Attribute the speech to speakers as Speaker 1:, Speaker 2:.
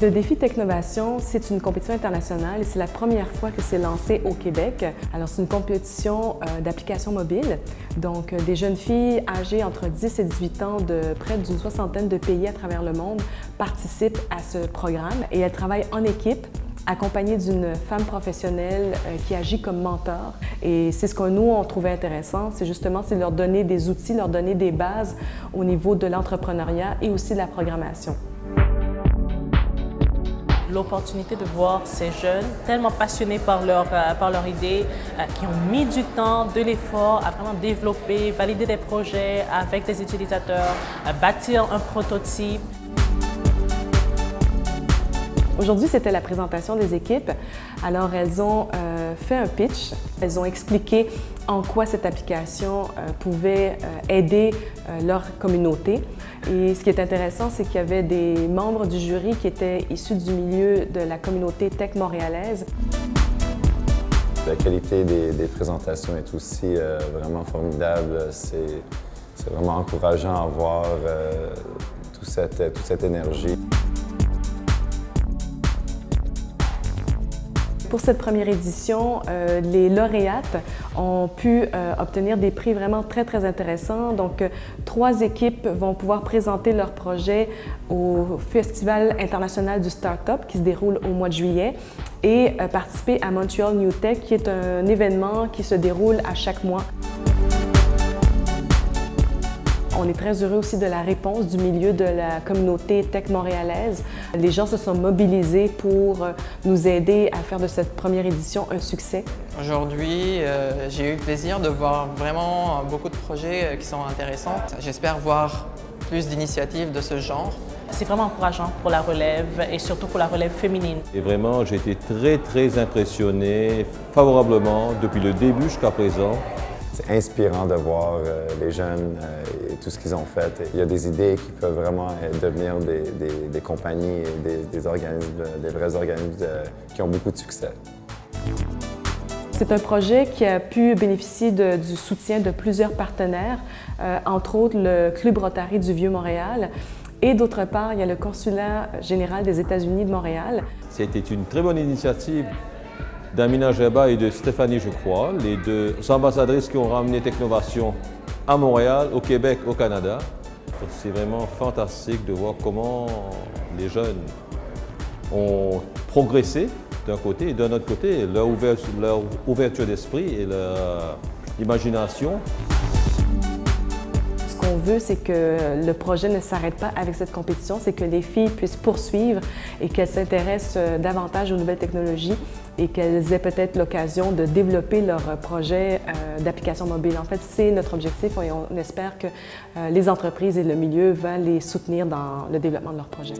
Speaker 1: Le défi Technovation, c'est une compétition internationale et c'est la première fois que c'est lancé au Québec. Alors, c'est une compétition d'applications mobiles. Donc, des jeunes filles âgées entre 10 et 18 ans de près d'une soixantaine de pays à travers le monde participent à ce programme et elles travaillent en équipe, accompagnée d'une femme professionnelle qui agit comme mentor. Et c'est ce que nous, on trouvait intéressant, c'est justement de leur donner des outils, leur donner des bases au niveau de l'entrepreneuriat et aussi de la programmation.
Speaker 2: L'opportunité de voir ces jeunes tellement passionnés par leur idée, qui ont mis du temps, de l'effort à vraiment développer, valider des projets avec des utilisateurs, bâtir un prototype.
Speaker 1: Aujourd'hui, c'était la présentation des équipes. Alors, elles ont fait un pitch. Elles ont expliqué en quoi cette application pouvait aider leur communauté. Et ce qui est intéressant, c'est qu'il y avait des membres du jury qui étaient issus du milieu de la communauté tech montréalaise.
Speaker 3: La qualité des présentations est aussi vraiment formidable. C'est vraiment encourageant à voir toute cette énergie.
Speaker 1: Pour cette première édition, les lauréates ont pu obtenir des prix vraiment très intéressants. Donc, 3 équipes vont pouvoir présenter leur projet au Festival international du Start-up qui se déroule au mois de juillet et participer à Montreal New Tech qui est un événement qui se déroule à chaque mois. On est très heureux aussi de la réponse du milieu de la communauté tech montréalaise. Les gens se sont mobilisés pour nous aider à faire de cette première édition un succès.
Speaker 4: Aujourd'hui, j'ai eu le plaisir de voir vraiment beaucoup de projets qui sont intéressants. J'espère voir plus d'initiatives de ce genre.
Speaker 2: C'est vraiment encourageant pour la relève et surtout pour la relève féminine.
Speaker 5: Et vraiment, j'ai été très impressionné favorablement depuis le début jusqu'à présent.
Speaker 3: C'est inspirant de voir les jeunes et tout ce qu'ils ont fait. Il y a des idées qui peuvent vraiment devenir des compagnies et des organismes, des vrais organismes qui ont beaucoup de succès.
Speaker 1: C'est un projet qui a pu bénéficier du soutien de plusieurs partenaires, entre autres le Club Rotary du Vieux-Montréal. Et d'autre part, il y a le Consulat général des États-Unis de Montréal.
Speaker 5: C'était une très bonne initiative d'Amina Gerba et de Stéphanie, je crois, les 2 ambassadrices qui ont ramené Technovation à Montréal, au Québec, au Canada. C'est vraiment fantastique de voir comment les jeunes ont progressé d'un côté et d'un autre côté, leur ouverture d'esprit et leur imagination.
Speaker 1: Ce qu'on veut, c'est que le projet ne s'arrête pas avec cette compétition, c'est que les filles puissent poursuivre et qu'elles s'intéressent davantage aux nouvelles technologies et qu'elles aient peut-être l'occasion de développer leur projet d'application mobile. En fait, c'est notre objectif et on espère que les entreprises et le milieu vont les soutenir dans le développement de leur projet.